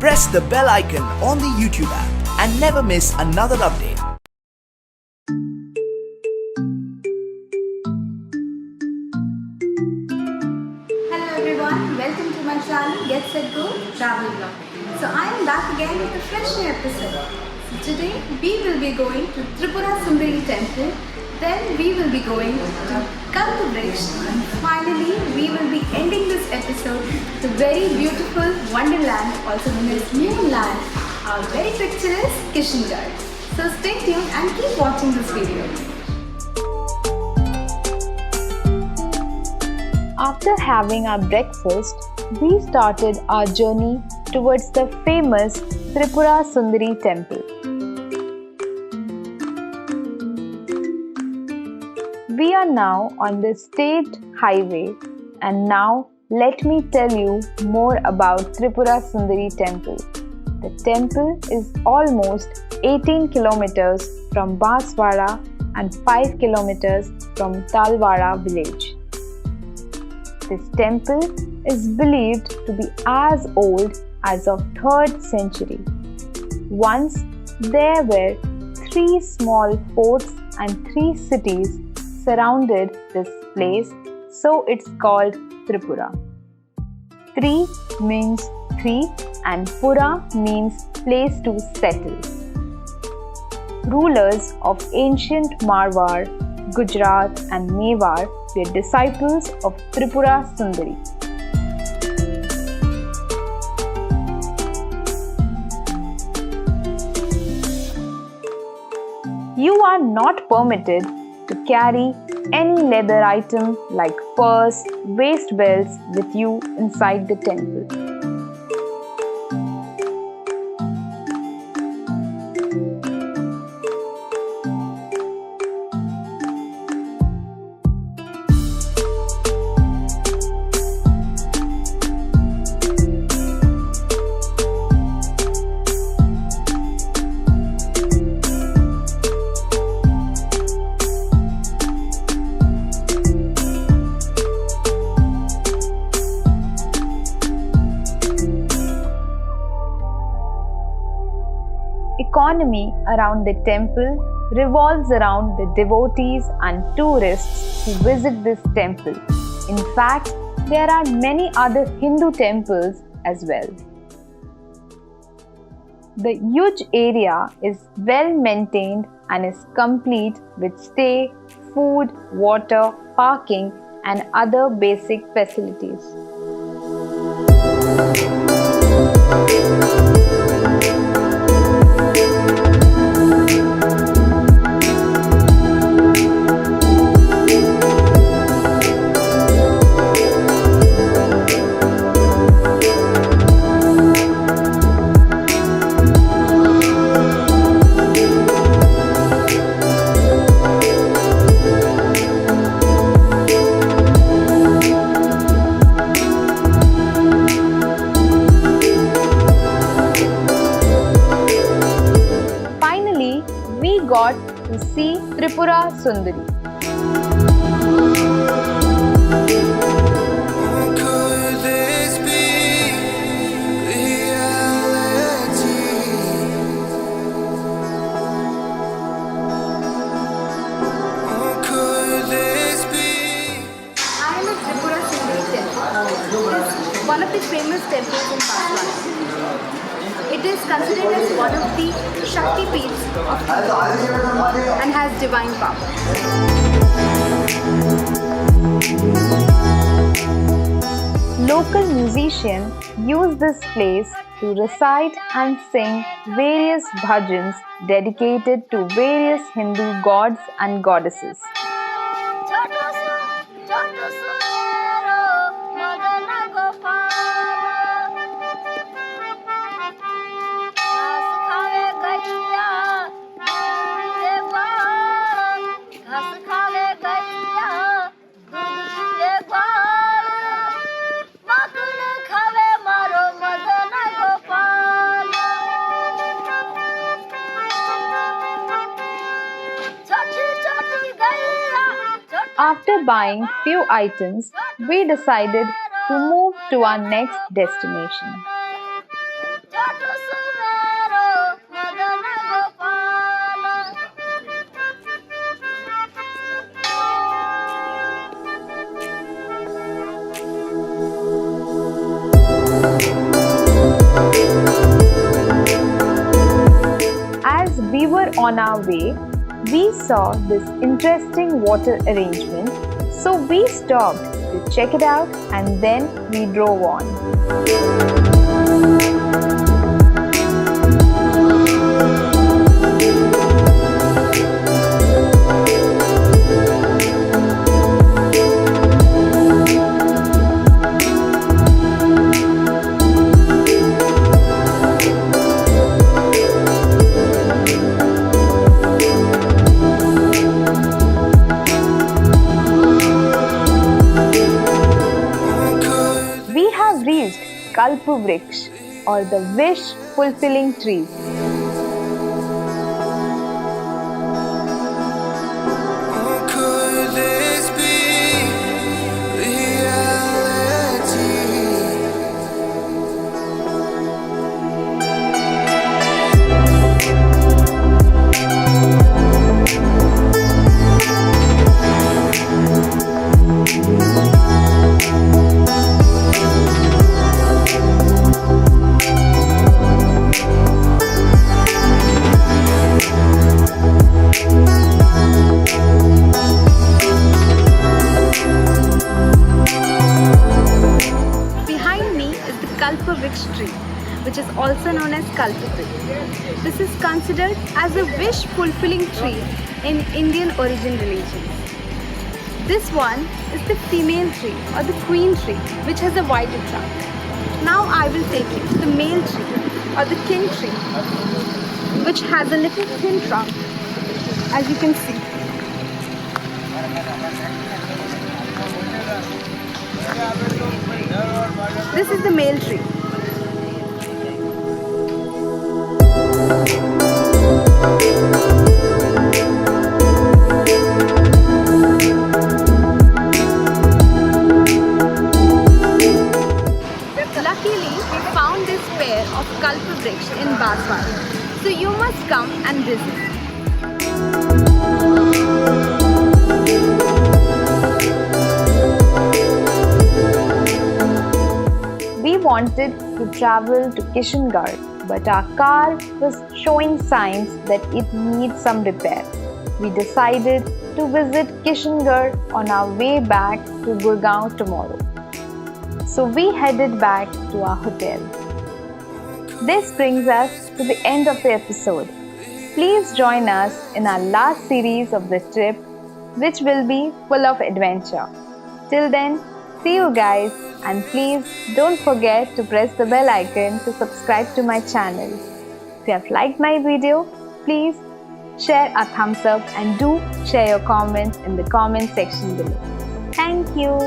press the bell icon on the YouTube app and never miss another update. Hello everyone, welcome to my channel Get Set Go Travel Vlog. So I am back again with a fresh new episode. So today we will be going to Tripura Sundari Temple, then we will be going to Kalpa Vrishka, and finally we will be ending this episode with a very beautiful wonderland, also known as Moonland, our very picturesque Kishangarh. So stay tuned and keep watching this video. After having our breakfast, we started our journey towards the famous Tripura Sundari Temple. We are now on the state highway, and now let me tell you more about Tripura Sundari Temple. The temple is almost 18 kilometers from Banswara and 5 kilometers from Talwara village. This temple is believed to be as old as of 3rd century. Once there were 3 small forts and 3 cities surrounded this place, so it's called Tripura. Tri means 3 and Pura means place to settle. Rulers of ancient Marwar, Gujarat and Mewar were disciples of Tripura Sundari. You are not permitted to carry any leather item like purse, waist belts with you inside the temple. Economy around the temple revolves around the devotees and tourists who visit this temple. In fact, there are many other Hindu temples as well. The huge area is well maintained and is complete with stay, food, water, parking and other basic facilities. We got to see Tripura Sundari. One of the famous temples in Banswara. It is considered as one of the Shaktipeeths of India and has divine power. Local musicians use this place to recite and sing various bhajans dedicated to various Hindu gods and goddesses. After buying few items, we decided to move to our next destination. on our way, we saw this interesting water arrangement, so we stopped to check it out and then we drove on. We have reached Kalpa Vrishka, or the wish fulfilling tree. Could this be reality? Behind me is the Kalpa Vrishka tree, which is also known as Kalpa tree. This is considered as a wish fulfilling tree in Indian origin religions. This one is the female tree or the queen tree, which has a wider trunk. Now I will take you to the male tree or the king tree, which has a little thin trunk, as you can see. This is the male tree. Luckily, we found this pair of Kalpa Vrishka in Banswara, so you must come and visit. We wanted to travel to Kishangarh, but our car was showing signs that it needs some repair. We decided to visit Kishangarh on our way back to Gurgaon tomorrow. So we headed back to our hotel. This brings us to the end of the episode. Please join us in our last series of the trip, which will be full of adventure. Till then, see you guys, and please don't forget to press the bell icon to subscribe to my channel. If you have liked my video, please share a thumbs up and do share your comments in the comment section below. Thank you.